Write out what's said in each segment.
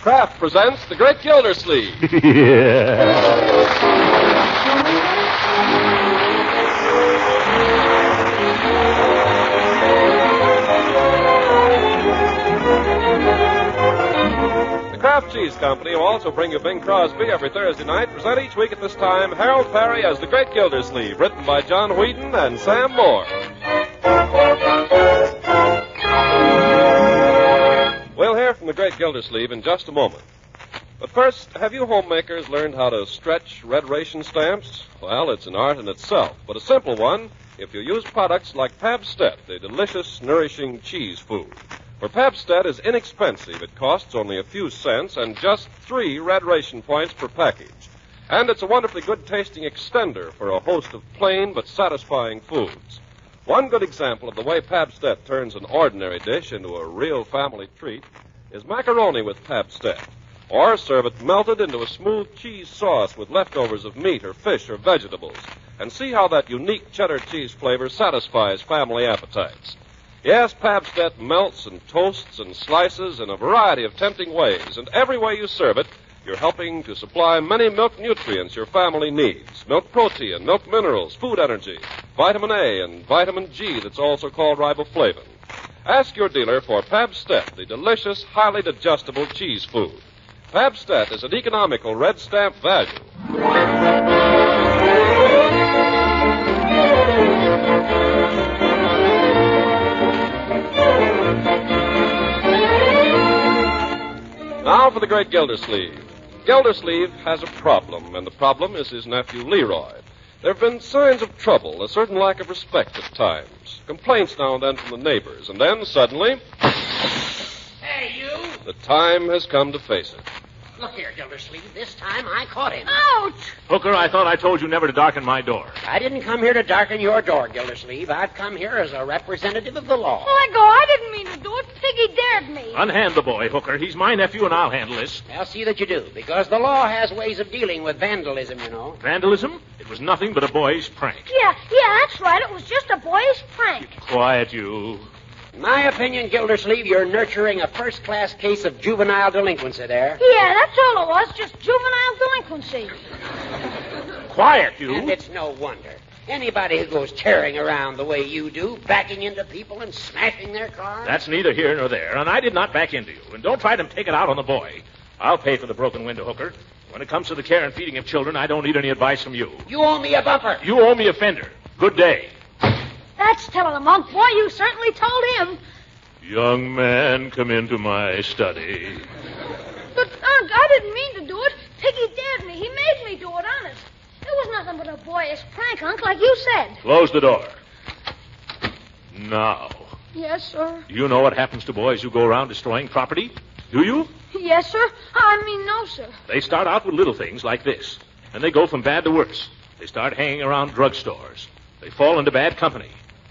Kraft presents The Great Gildersleeve. The Kraft Cheese Company will also bring you Bing Crosby every Thursday night. Present each week at this time Harold Perry as The Great Gildersleeve, written by John Whedon and Sam Moore. We'll hear from The Great Gildersleeve in just a moment. But first, have you homemakers learned how to stretch red ration stamps? Well, it's an art in itself, but a simple one if you use products like Pabstet, the delicious, nourishing cheese food. For Pabstet is inexpensive. It costs only a few cents and just 3 red ration points per package. And it's a wonderfully good-tasting extender for a host of plain but satisfying foods. One good example of the way Pabstet turns an ordinary dish into a real family treat is macaroni with Pabstet. Or serve it melted into a smooth cheese sauce with leftovers of meat or fish or vegetables. And see how that unique cheddar cheese flavor satisfies family appetites. Yes, Pabstet melts and toasts and slices in a variety of tempting ways. And every way you serve it, you're helping to supply many milk nutrients your family needs. Milk protein, milk minerals, food energy, vitamin A and vitamin G that's also called riboflavin. Ask your dealer for Pabstet, the delicious, highly digestible cheese food. Pabstet is an economical red stamp value. Now for the Great Gildersleeve. Gildersleeve has a problem, and the problem is his nephew Leroy. There have been signs of trouble, a certain lack of respect at times, complaints now and then from the neighbors, and then suddenly... Hey, you! The time has come to face it. Look here, Gildersleeve. This time I caught him. Ouch! Hooker, I thought I told you never to darken my door. I didn't come here to darken your door, Gildersleeve. I've come here as a representative of the law. Let go. I didn't mean to do it. Piggy dared me. Unhand the boy, Hooker. He's my nephew, and I'll handle this. I'll see that you do, because the law has ways of dealing with vandalism, you know. Vandalism? It was nothing but a boy's prank. Yeah, that's right. It was just a boyish prank. Quiet, you. In my opinion, Gildersleeve, you're nurturing a first-class case of juvenile delinquency there. Yeah, that's all it was. Just juvenile delinquency. Quiet, you. And it's no wonder. Anybody who goes tearing around the way you do, backing into people and smashing their cars... That's neither here nor there, and I did not back into you. And don't try to take it out on the boy. I'll pay for the broken window, Hooker. When it comes to the care and feeding of children, I don't need any advice from you. You owe me a bumper. You owe me a fender. Good day. That's telling him, Unc. Boy, you certainly told him. Young man, come into my study. But, Unc, I didn't mean to do it. Piggy dared me. He made me do it, honest. It was nothing but a boyish prank, Unc, like you said. Close the door. Now, Yes, sir. you know what happens to boys who go around destroying property? Do you? Yes, sir. I mean, no, sir. They start out with little things like this, and they go from bad to worse. They start hanging around drugstores. They fall into bad company.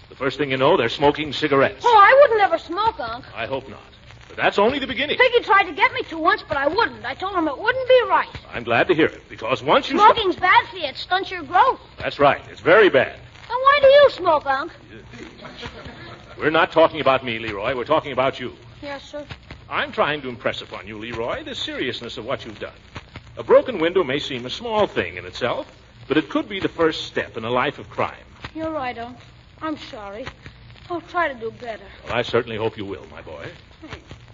The first thing you know, they're smoking cigarettes. Oh, I wouldn't ever smoke, Unc. I hope not. But that's only the beginning. Piggy tried to get me to once, but I wouldn't. I told him it wouldn't be right. I'm glad to hear it, because once you... Smoking's bad for you. It stunts your growth. That's right. It's very bad. Then why do you smoke, Unc? We're not talking about me, Leroy. We're talking about you. Yes, sir. I'm trying to impress upon you, Leroy, the seriousness of what you've done. A broken window may seem a small thing in itself, but it could be the first step in a life of crime. You're right, Unc. I'm sorry. I'll try to do better. Well, I certainly hope you will, my boy.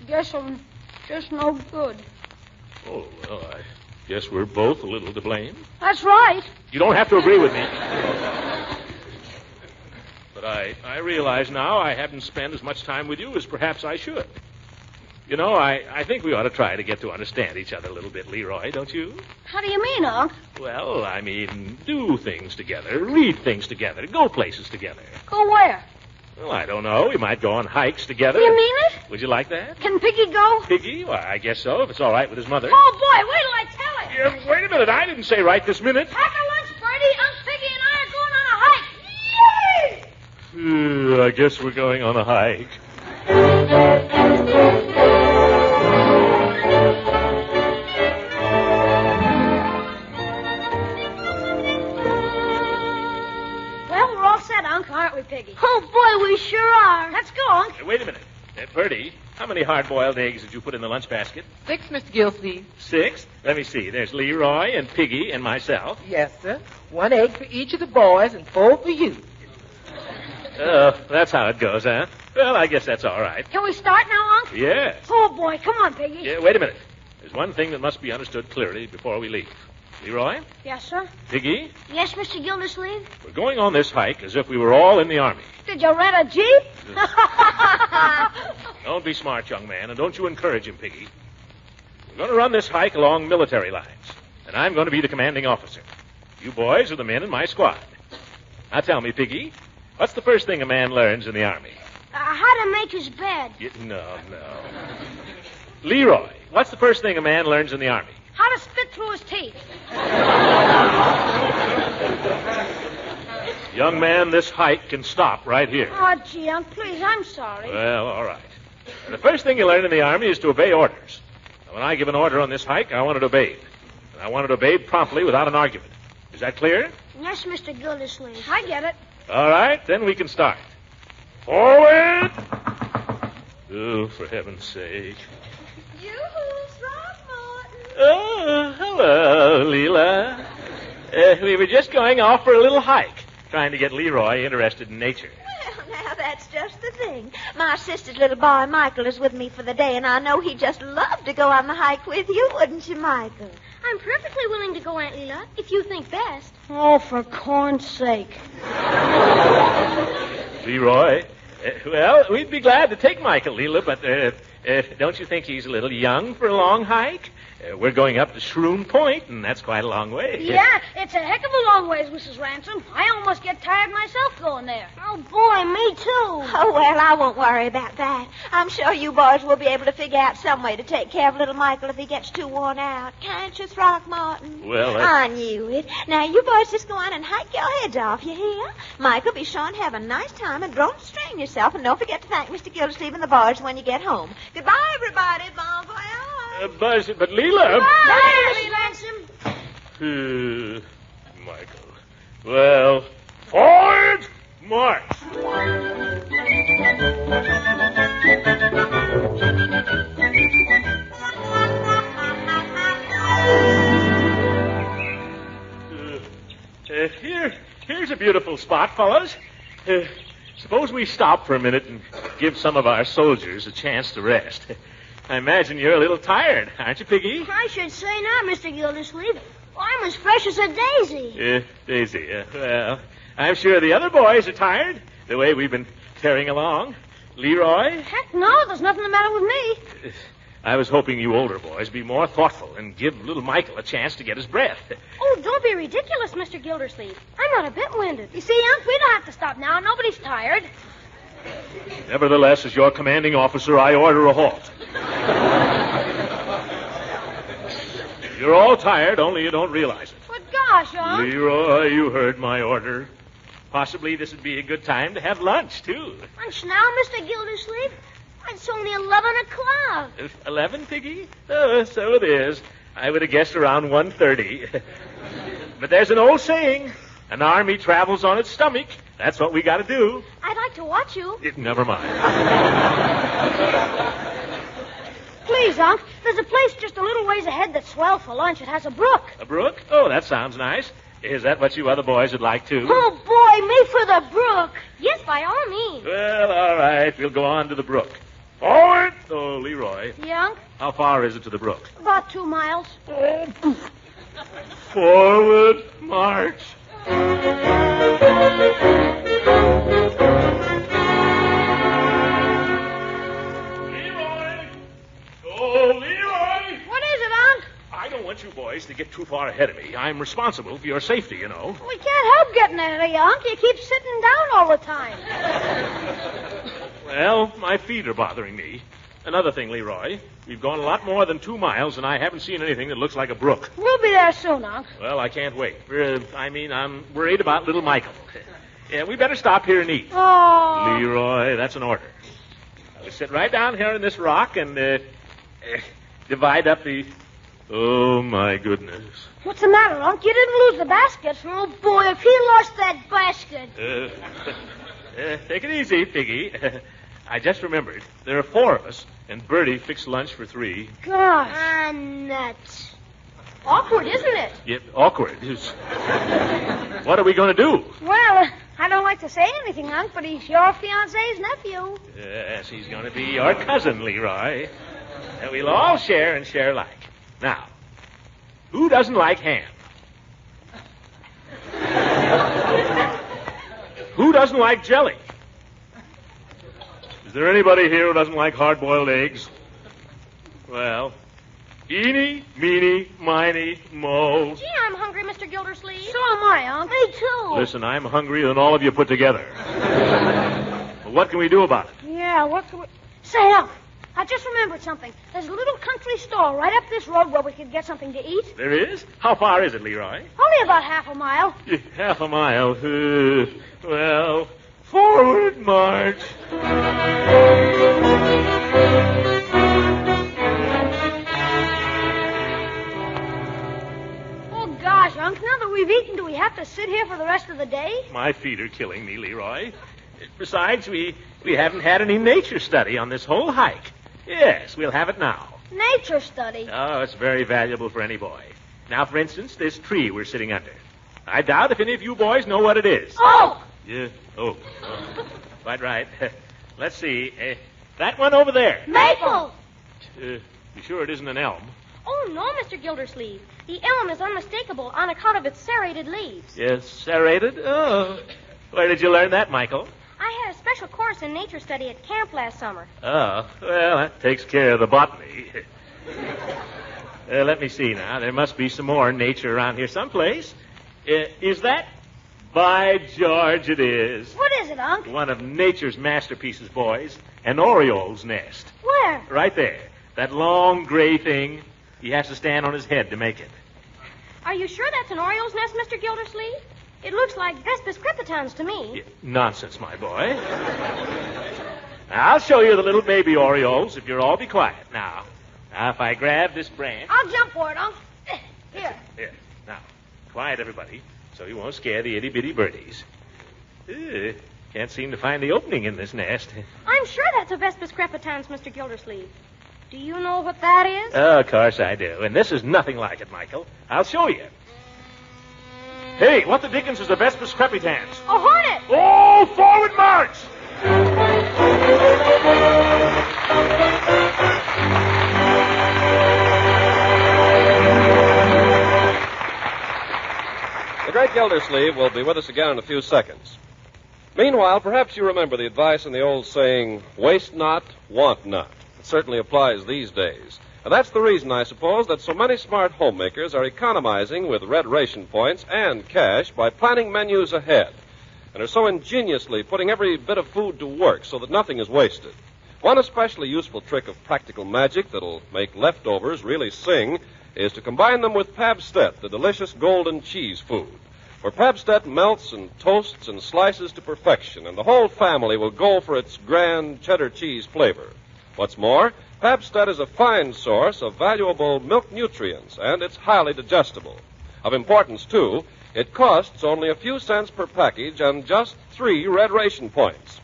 Guess I'm just no good. Oh, well, I guess we're both a little to blame. That's right. You don't have to agree with me. But I realize now I haven't spent as much time with you as perhaps I should. You know, I think we ought to try to get to understand each other a little bit, Leroy, don't you? How do you mean, Unc? Well, I mean, do things together, read things together, go places together. Go where? Well, I don't know. We might go on hikes together. You mean it? Would you like that? Can Piggy go? Piggy? Well, I guess so, if it's all right with his mother. Oh, boy, wait till I tell him. Yeah, wait a minute. I didn't say right this minute. Pack a lunch, Bertie. Unc Piggy and I are going on a hike. Yay! I guess we're going on a hike. Well, we're all set, Unc, aren't we, Piggy? Oh, boy, we sure are. Let's go, Unc. Hey, wait a minute. Bertie, how many hard-boiled eggs did you put in the lunch basket? 6, Mr. Gildersleeve. 6? Let me see. There's Leroy and Piggy and myself. Yes, sir. 1 egg for each of the boys and 4 for you. Oh, that's how it goes, huh? Well, I guess that's all right. Can we start now, Unc? Yes. Oh, boy, come on, Piggy. Yeah, wait a minute. There's one thing that must be understood clearly before we leave. Leroy? Yes, sir? Piggy? Yes, Mr. Gildersleeve? We're going on this hike as if we were all in the Army. Did you rent a Jeep? Don't be smart, young man, and don't you encourage him, Piggy. We're going to run this hike along military lines, and I'm going to be the commanding officer. You boys are the men in my squad. Now tell me, Piggy, what's the first thing a man learns in the Army? How to make his bed. No. Leroy, what's the first thing a man learns in the Army? How to spit through his teeth. Young man, this hike can stop right here. Oh, gee, Unc, please, I'm sorry. Well, all right. The first thing you learn in the Army is to obey orders. Now, when I give an order on this hike, I want it obeyed. And I want it obeyed promptly without an argument. Is that clear? Yes, Mr. Gildersleeve. I get it. All right, then we can start. Forward! Oh, for heaven's sake. Yoo-hoo, Throckmorton. Oh, hello, Leela. We were just going off for a little hike, trying to get Leroy interested in nature. Well, now, that's just the thing. My sister's little boy, Michael, is with me for the day, and I know he'd just love to go on the hike with you, wouldn't you, Michael? I'm perfectly willing to go, Aunt Leela, if you think best. Oh, for corn's sake. Leroy, well, we'd be glad to take Michael, Leela, but don't you think he's a little young for a long hike? We're going up to Shroom Point, and that's quite a long way. Yeah, it's a heck of a long ways, Mrs. Ransom. I almost get tired myself going there. Oh, boy, me too. Oh, well, I won't worry about that. I'm sure you boys will be able to figure out some way to take care of little Michael if he gets too worn out. Can't you, Throckmorton? Well, I knew it. Now, you boys just go on and hike your heads off, you hear? Michael, be sure and have a nice time, and don't strain yourself, and don't forget to thank Mr. Gildersleeve and the boys when you get home. Goodbye, everybody. Bon voyage. But Leela... Bye, Mrs. Ransom. Michael. Well, forward, march. Here's a beautiful spot, fellas. Suppose we stop for a minute and give some of our soldiers a chance to rest. I imagine you're a little tired, aren't you, Piggy? I should say not, Mr. Gildersleeve. I'm as fresh as a daisy. Daisy. Well, I'm sure the other boys are tired, the way we've been tearing along. Leroy? Heck no, there's nothing the matter with me. I was hoping you older boys be more thoughtful and give little Michael a chance to get his breath. Oh, don't be ridiculous, Mr. Gildersleeve. I'm not a bit winded. You see, Unc, we don't have to stop now. Nobody's tired. Nevertheless, as your commanding officer, I order a halt. You're all tired, only you don't realize it. But gosh, Unc. Leroy, you heard my order. Possibly this would be a good time to have lunch, too. Lunch now, Mr. Gildersleeve? It's only 11 o'clock. 11, Piggy? Oh, so it is. I would have guessed around 1:30. But there's an old saying, an army travels on its stomach. That's what we got to do. I'd like to watch you. Never mind. Please, Unc, there's a place just a little ways ahead that's swell for lunch. It has a brook. A brook? Oh, that sounds nice. Is that what you other boys would like, too? Oh, boy, me for the brook. Yes, by all means. Well, all right. We'll go on to the brook. Forward! Oh, Leroy. Yeah, Unc? How far is it to the brook? About 2 miles. Forward, march. Leroy! Oh, Leroy! What is it, Unc? I don't want you boys to get too far ahead of me. I'm responsible for your safety, you know. We can't help getting ahead of you, Unc. You keep sitting down all the time. Well, my feet are bothering me. Another thing, Leroy. We've gone a lot more than 2 miles, and I haven't seen anything that looks like a brook. We'll be there soon, Unc. Well, I can't wait. I'm worried about little Michael. Yeah, we better stop here and eat. Oh. Leroy, that's an order. We'll sit right down here in this rock and divide up the... Oh, my goodness. What's the matter, Unc? You didn't lose the basket. Oh, boy, if he lost that basket. Take it easy, Piggy. I just remembered. There are 4 of us, and Bertie fixed lunch for 3. Gosh. Nuts. Awkward, isn't it? Yep, awkward. What are we going to do? Well, I don't like to say anything, Unc, but he's your fiancé's nephew. Yes, he's going to be your cousin, Leroy. And we'll all share and share alike. Now, who doesn't like ham? Who doesn't like jelly? Is there anybody here who doesn't like hard-boiled eggs? Well, eeny, meeny, miny, mo. Gee, I'm hungry, Mr. Gildersleeve. So am I, Unc. Me too. Listen, I'm hungrier than all of you put together. Well, what can we do about it? Yeah, what can we... Say, Unc, I just remembered something. There's a little country store right up this road where we could get something to eat. There is? How far is it, Leroy? Only about half a mile. Half a mile. Well, forward march. Oh, gosh, Unc, now that we've eaten, do we have to sit here for the rest of the day? My feet are killing me, Leroy. Besides, we haven't had any nature study on this whole hike. Yes, we'll have it now. Nature study. Oh, it's very valuable for any boy. Now, for instance, this tree we're sitting under. I doubt if any of you boys know what it is. Oh! Yeah. Oh. Quite right. Let's see. That one over there. Maple! You sure it isn't an elm? Oh, no, Mr. Gildersleeve. The elm is unmistakable on account of its serrated leaves. Yes, serrated? Oh. Where did you learn that, Michael? I had a special course in nature study at camp last summer. Oh, well, that takes care of the botany. Let me see now. There must be some more nature around here someplace. Is that? By George, it is. What is it, Unc? One of nature's masterpieces, boys. An oriole's nest. Where? Right there. That long gray thing. He has to stand on his head to make it. Are you sure that's an oriole's nest, Mr. Gildersleeve? It looks like Vespis crepitans to me. Yeah, nonsense, my boy. I'll show you the little baby orioles if you'll all be quiet. Now, if I grab this branch... I'll jump for it, Unc. Here. Here. Now, quiet, everybody, so you won't scare the itty-bitty birdies. Can't seem to find the opening in this nest. I'm sure that's a Vespis crepitans, Mr. Gildersleeve. Do you know what that is? Oh, of course I do. And this is nothing like it, Michael. I'll show you. Hey, what the dickens is the Vespis crepitans? A hornet! Oh, forward march! The Great Gildersleeve will be with us again in a few seconds. Meanwhile, perhaps you remember the advice in the old saying, waste not, want not. It certainly applies these days. And that's the reason, I suppose, that so many smart homemakers are economizing with red ration points and cash by planning menus ahead, and are so ingeniously putting every bit of food to work so that nothing is wasted. One especially useful trick of practical magic that'll make leftovers really sing is to combine them with Pabstet, the delicious golden cheese food. For Pabstet melts and toasts and slices to perfection, and the whole family will go for its grand cheddar cheese flavor. What's more, Pabstet is a fine source of valuable milk nutrients, and it's highly digestible. Of importance, too, it costs only a few cents per package and just 3 red ration points.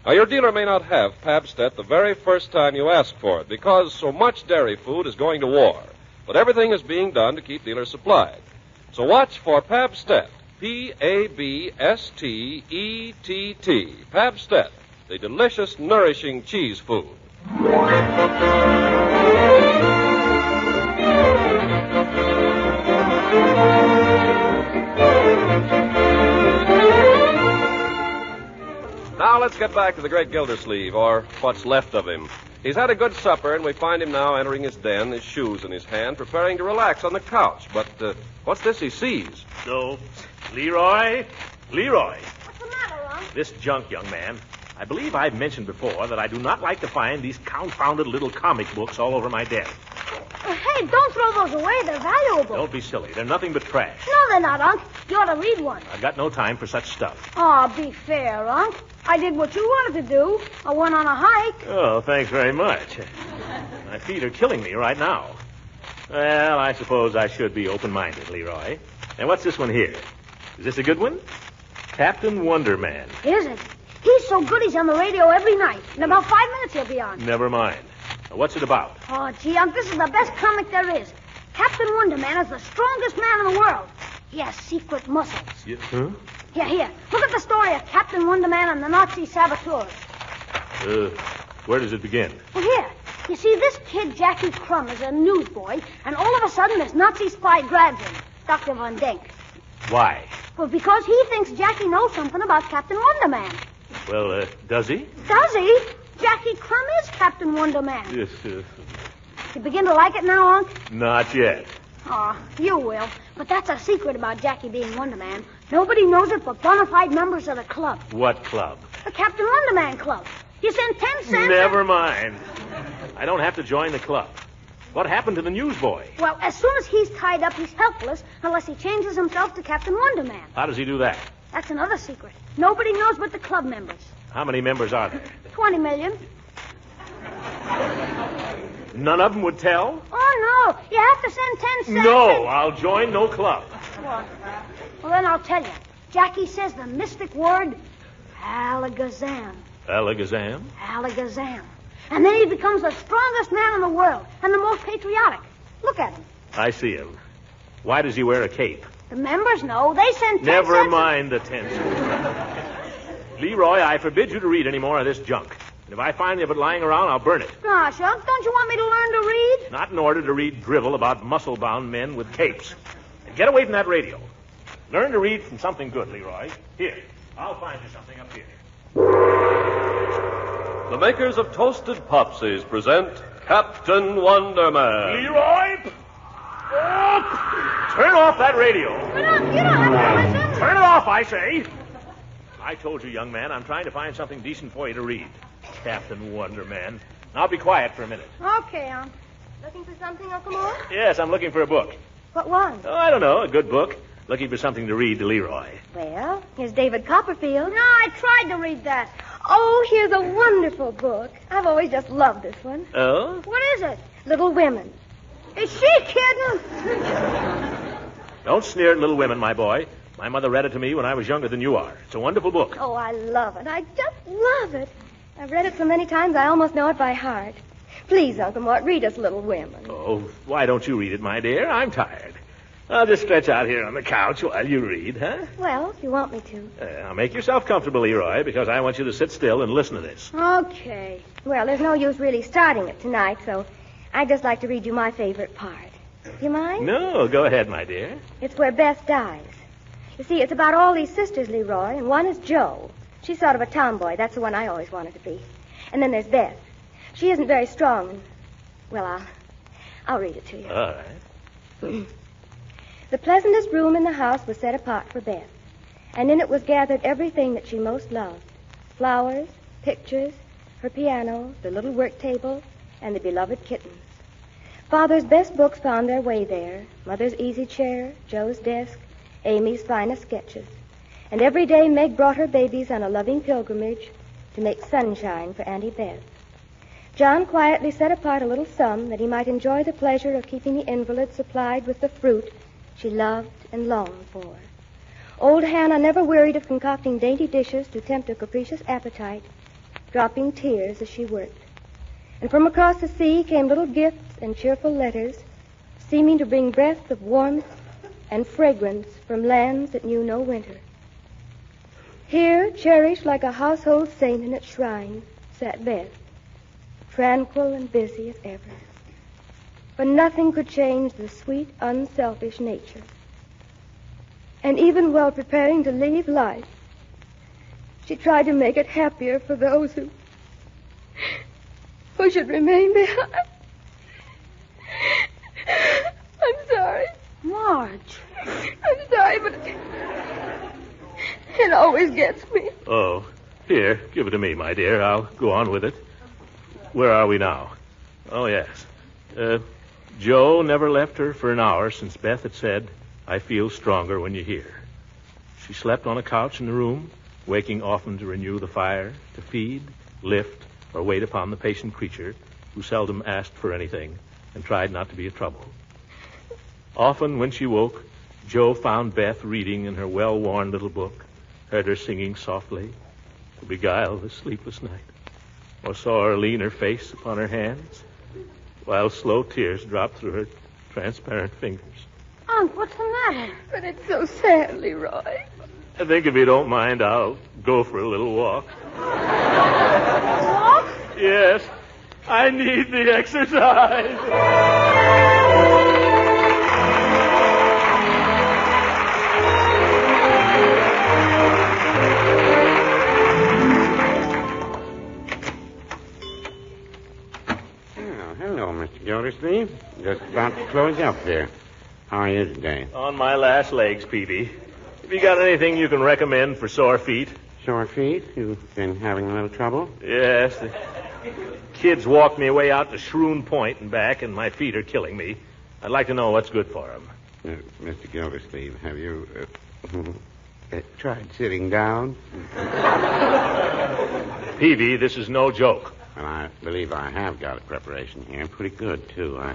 Now, your dealer may not have Pabstet the very first time you ask for it because so much dairy food is going to war, but everything is being done to keep dealers supplied. So watch for Pabstet, P-A-B-S-T-E-T-T, Pabstet, the delicious, nourishing cheese food. Now let's get back to the Great Gildersleeve, or what's left of him. He's had a good supper, and we find him now entering his den, his shoes in his hand, preparing to relax on the couch. But what's this he sees? So, Leroy? What's the matter, Unc? This junk, young man. I believe I've mentioned before that I do not like to find these confounded little comic books all over my desk. Hey, don't throw those away. They're valuable. Don't be silly. They're nothing but trash. No, they're not, Unc. You ought to read one. I've got no time for such stuff. Oh, be fair, Unc. I did what you wanted to do. I went on a hike. Oh, thanks very much. My feet are killing me right now. Well, I suppose I should be open-minded, Leroy. And what's this one here? Is this a good one? Captain Wonderman. Is it? He's so good he's on the radio every night. In about 5 minutes he'll be on. Never mind. Now, what's it about? Oh, gee, Unc, this is the best comic there is. Captain Wonder Man is the strongest man in the world. He has secret muscles. Huh? Here. Look at the story of Captain Wonder Man and the Nazi saboteurs. Where does it begin? Well, here. You see, this kid, Jackie Crumb, is a newsboy, and all of a sudden this Nazi spy grabs him, Dr. Von Denk. Why? Well, because he thinks Jackie knows something about Captain Wonder Man. Well, does he? Does he? Jackie Crumb is Captain Wonder Man. Yes, You begin to like it now, Unc? not yet. Oh, you will. But that's a secret about Jackie being Wonder Man. Nobody knows it but bona fide members of the club. What club? The Captain Wonder Man Club. You send 10 cents... Never mind. I don't have to join the club. What happened to the newsboy? Well, as soon as he's tied up, he's helpless unless he changes himself to Captain Wonder Man. How does he do that? That's another secret. Nobody knows but the club members. How many members are there? 20 million. None of them would tell? Oh, no. You have to send 10 cents. No, I'll join no club. What? Well, then I'll tell you. Jackie says the mystic word, Alakazam. Alakazam? Alakazam. And then he becomes the strongest man in the world and the most patriotic. Look at him. I see him. Why does he wear a cape? The members know. They send 10 Never cents. mind the 10 cents. Leroy, I forbid you to read any more of this junk. And if I find of it lying around, I'll burn it. Gosh, Unc, don't you want me to learn to read? Not in order to read drivel about muscle-bound men with capes. And get away from that radio. Learn to read from something good, Leroy. Here, I'll find you something up here. The makers of Toasted Popsies present Captain Wonder Man. Leroy! Oh, turn off that radio. But, Unc, you don't have to listen. Turn it off, I say. I told you, young man, I'm trying to find something decent for you to read. Captain Wonder Man. Now be quiet for a minute. Okay, Unc. Looking for something, Uncle Mort? Yes, I'm looking for a book. What one? Oh, I don't know, a good book. Looking for something to read to Leroy. Well, here's David Copperfield. No, I tried to read that. Oh, here's a wonderful book. I've always just loved this one. Oh? What is it? Little Women. Is she kidding? Don't sneer at Little Women, my boy. My mother read it to me when I was younger than you are. It's a wonderful book. Oh, I love it. I just love it. I've read it so many times I almost know it by heart. Please, Uncle Mort, read us Little Women. Oh, why don't you read it, my dear? I'm tired. I'll just stretch out here on the couch while you read, huh? Well, if you want me to. Now, make yourself comfortable, Leroy, because I want you to sit still and listen to this. Okay. Well, there's no use really starting it tonight, so I'd just like to read you my favorite part. Do you mind? No, go ahead, my dear. It's where Beth dies. You see, it's about all these sisters, Leroy, and one is Jo. She's sort of a tomboy. That's the one I always wanted to be. And then there's Beth. She isn't very strong, and, well, I'll read it to you. All right. The pleasantest room in the house was set apart for Beth, and in it was gathered everything that she most loved. Flowers, pictures, her piano, the little work table, and the beloved kittens. Father's best books found their way there, Mother's easy chair, Joe's desk, Amy's finest sketches. And every day Meg brought her babies on a loving pilgrimage to make sunshine for Auntie Beth. John quietly set apart a little sum that he might enjoy the pleasure of keeping the invalid supplied with the fruit she loved and longed for. Old Hannah never wearied of concocting dainty dishes to tempt a capricious appetite, dropping tears as she worked. And from across the sea came little gifts and cheerful letters, seeming to bring breaths of warmth and fragrance from lands that knew no winter. Here, cherished like a household saint in its shrine, sat Beth, tranquil and busy as ever. But nothing could change the sweet, unselfish nature. And even while preparing to leave life, she tried to make it happier for those who should remain behind. I'm sorry. Marge. I'm sorry, but it always gets me. Oh, here, give it to me, my dear. I'll go on with it. Where are we now? Oh, yes. Joe never left her for an hour since Beth had said, "I feel stronger when you're here." She slept on a couch in the room, waking often to renew the fire, to feed, lift, or wait upon the patient creature who seldom asked for anything and tried not to be a trouble. Often when she woke, Joe found Beth reading in her well-worn little book, heard her singing softly, to beguile the sleepless night, or saw her lean her face upon her hands, while slow tears dropped through her transparent fingers. Unc, what's the matter? But it's so sad, Leroy. I think if you don't mind, I'll go for a little walk. Walk? Yes, I need the exercise. Hello, Mr. Gildersleeve. Just about to close up there. How are you today? On my last legs, Peavy. Have you got anything you can recommend for sore feet? Sore feet? You've been having a little trouble? Yes. The kids walked me way out to Shroon Point and back, and my feet are killing me. I'd like to know what's good for them. Mr. Gildersleeve, have you tried sitting down? Peavy, this is no joke. Well, I believe I have got a preparation here. Pretty good, too. I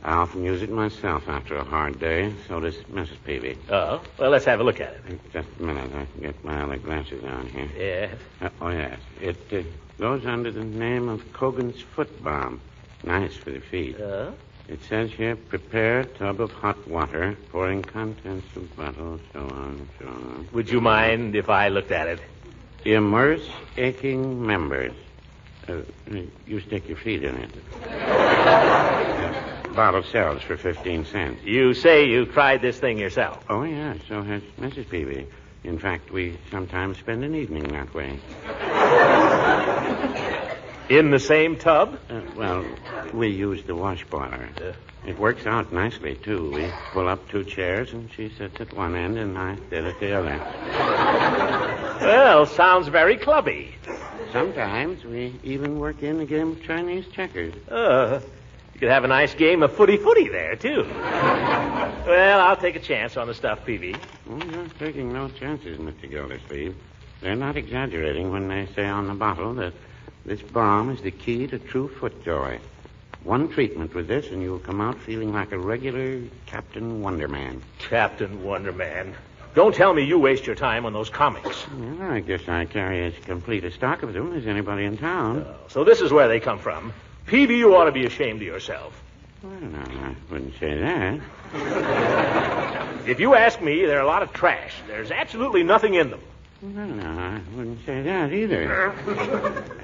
often use it myself after a hard day. So does Mrs. Peavy. Oh? Well, let's have a look at it. Just a minute. I can get my other glasses on here. Yes. Oh, yes. It goes under the name of Cogan's Foot Balm. Nice for the feet. It says here, prepare a tub of hot water, pouring contents of bottle, so on, so on. Would you mind if I looked at it? Immerse aching members. You stick your feet in it. Bottle sells for 15 cents. You say you tried this thing yourself. Oh, yeah, so has Mrs. Peavy. In fact, we sometimes spend an evening that way. In the same tub? Well, we use the wash boiler. It works out nicely, too. We pull up 2 chairs, and she sits at one end, and I sit at the other. Well, sounds very clubby. Sometimes we even work in a game of Chinese checkers. You could have a nice game of footy-footy there, too. Well, I'll take a chance on the stuff, Peavy. Oh, you're taking no chances, Mr. Gildersleeve. They're not exaggerating when they say on the bottle that this balm is the key to true foot joy. One treatment with this, and you'll come out feeling like a regular Captain Wonderman. Captain Wonderman. Don't tell me you waste your time on those comics. Well, I guess I carry as complete a stock of them as anybody in town. So this is where they come from. Peavy, you ought to be ashamed of yourself. Well, no, I wouldn't say that. If you ask me, they're a lot of trash. There's absolutely nothing in them. Well, no, I wouldn't say that either.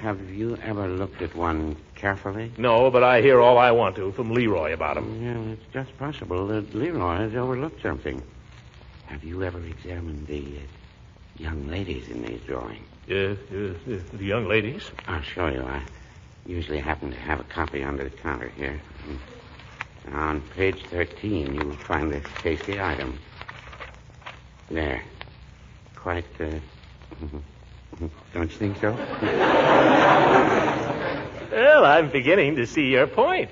Have you ever looked at one carefully? No, but I hear all I want to from Leroy about them. Yeah, it's just possible that Leroy has overlooked something. Have you ever examined the young ladies in these drawings? The young ladies? I'll show you. I usually happen to have a copy under the counter here. On page 13, you'll find a tasty item. There. Quite, don't you think so? Well, I'm beginning to see your point.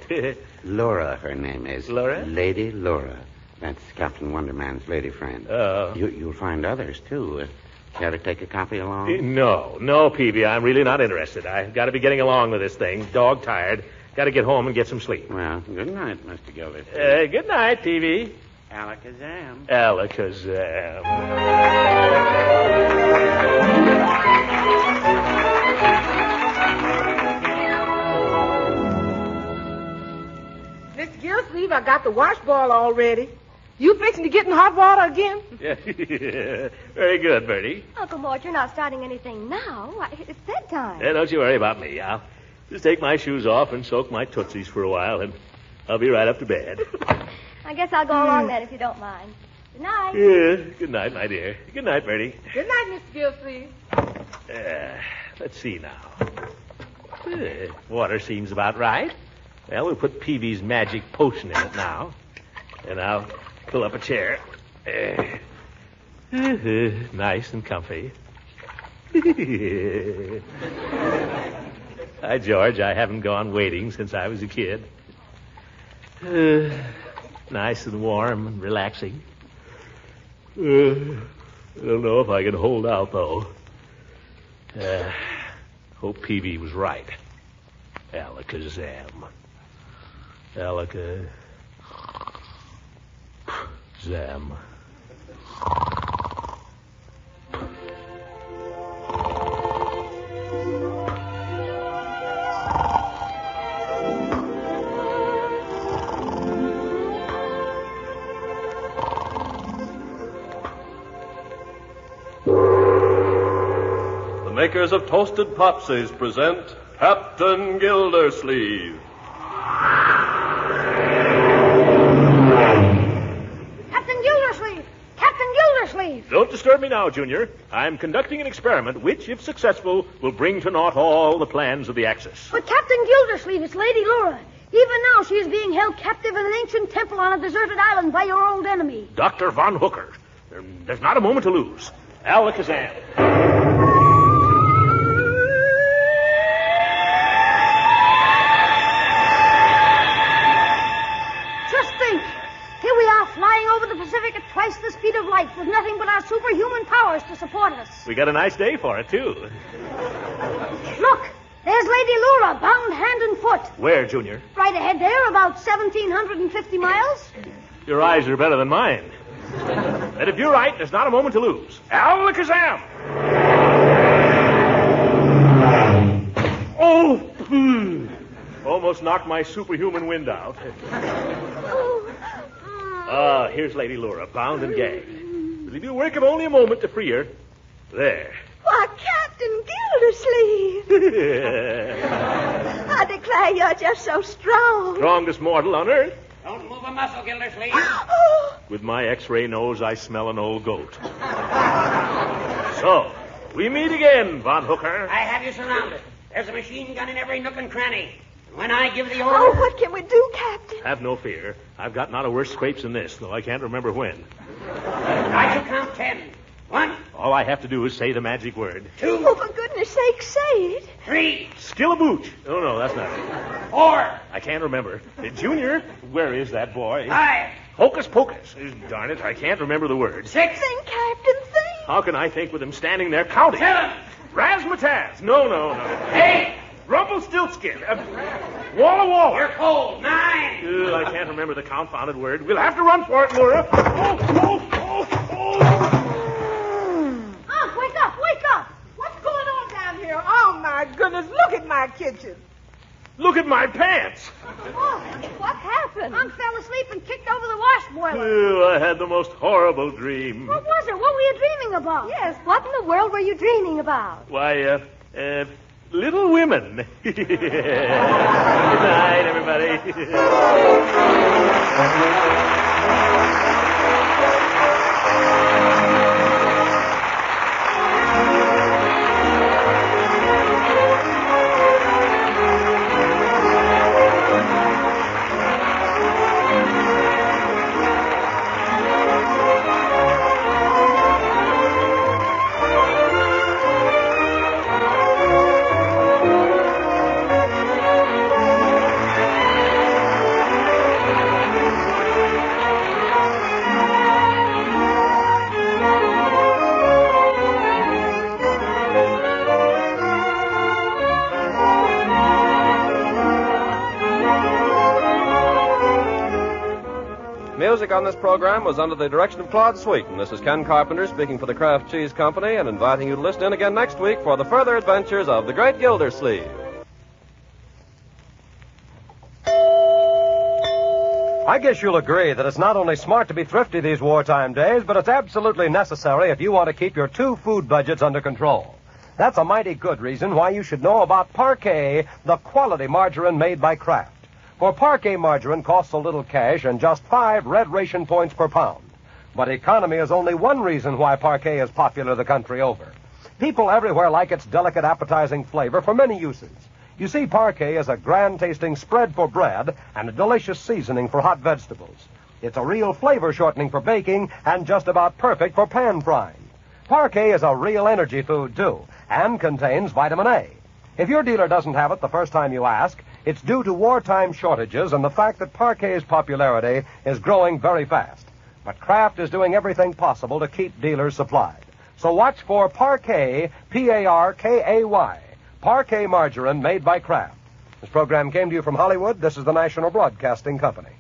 Laura, her name is. Laura? Lady Laura. That's Captain Wonderman's lady friend. Oh. You'll find others, too. Care to take a copy along? No, Peavy. I'm really not interested. I've got to be getting along with this thing. Dog tired. Got to get home and get some sleep. Well, good night, Mr. Gildersleeve. Good night, Peavy. Alakazam. Alakazam. Mr. Gildersleeve, I got the wash ball all ready. You fixing to get in hot water again? Yeah. Very good, Bertie. Uncle Mort, you're not starting anything now. Why, it's bedtime. Don't you worry about me. I'll just take my shoes off and soak my tootsies for a while, and I'll be right up to bed. I guess I'll go along then if you don't mind. Good night. Yeah. Good night, my dear. Good night, Bertie. Good night, Mr. Gildersleeve. Let's see now. Water seems about right. Well, we'll put Peavy's magic potion in it now. And I'll pull up a chair. Nice and comfy. Hi, George. I haven't gone wading since I was a kid. Nice and warm and relaxing. I don't know if I can hold out, though. Hope Peavy was right. Alakazam. Alakazam. makers of Toasted Popsies present Captain Gildersleeve. Captain Gildersleeve! Captain Gildersleeve! Don't disturb me now, Junior. I'm conducting an experiment which, if successful, will bring to naught all the plans of the Axis. But Captain Gildersleeve, it's Lady Laura. Even now she is being held captive in an ancient temple on a deserted island by your old enemy. Dr. Von Hooker. There's not a moment to lose. Alakazam. Just think. Here we are flying over the Pacific at twice the speed of light with nothing but our superhuman powers to support us. We got a nice day for it, too. Look, there's Lady Laura, bound hand and foot. Where, Junior? Right ahead there, about 1,750 miles. Your eyes are better than mine. And if you're right, there's not a moment to lose. Alakazam! Oh! Almost knocked my superhuman wind out. Here's Lady Laura, bound and gagged. But if you work him only a moment to free her, there. Why, Captain Gildersleeve! I declare you're just so strong. Strongest mortal on earth. Don't move a muscle, Gildersleeve. With my X-ray nose, I smell an old goat. So, we meet again, Von Hooker. I have you surrounded. There's a machine gun in every nook and cranny. When I give the order... Oh, what can we do, Captain? Have no fear. I've got not a worse scrapes than this, though I can't remember when. I shall count 10. 1. All I have to do is say the magic word. 2. Oh, for goodness sake, say it. 3. Skillabooch. Oh, no, that's not it. 4. I can't remember. Junior, where is that boy? 5. Hocus pocus. Darn it, I can't remember the word. 6. Think, Captain, think. How can I think with him standing there counting? 7. Razzmatazz. No. 8. Rumpelstiltskin. Walla Walla. You're cold. 9. I can't remember the confounded word. We'll have to run for it, Laura. Wake up! What's going on down here? Oh, my goodness, look at my kitchen. Look at my pants. Oh, what happened? I fell asleep and kicked over the wash boiler. Oh, I had the most horrible dream. What was it? What were you dreaming about? Yes, what in the world were you dreaming about? Why, Little Women. Good night, everybody. Music on this program was under the direction of Claude Sweeten. This is Ken Carpenter speaking for the Kraft Cheese Company and inviting you to listen in again next week for the further adventures of the Great Gildersleeve. I guess you'll agree that it's not only smart to be thrifty these wartime days, but it's absolutely necessary if you want to keep your two food budgets under control. That's a mighty good reason why you should know about Parquet, the quality margarine made by Kraft. For Parquet margarine costs a little cash and just 5 red ration points per pound. But economy is only one reason why Parquet is popular the country over. People everywhere like its delicate, appetizing flavor for many uses. You see, Parquet is a grand-tasting spread for bread and a delicious seasoning for hot vegetables. It's a real flavor shortening for baking and just about perfect for pan frying. Parquet is a real energy food, too, and contains vitamin A. If your dealer doesn't have it the first time you ask, it's due to wartime shortages and the fact that Parquet's popularity is growing very fast. But Kraft is doing everything possible to keep dealers supplied. So watch for Parquet, P-A-R-K-A-Y, Parquet margarine made by Kraft. This program came to you from Hollywood. This is the National Broadcasting Company.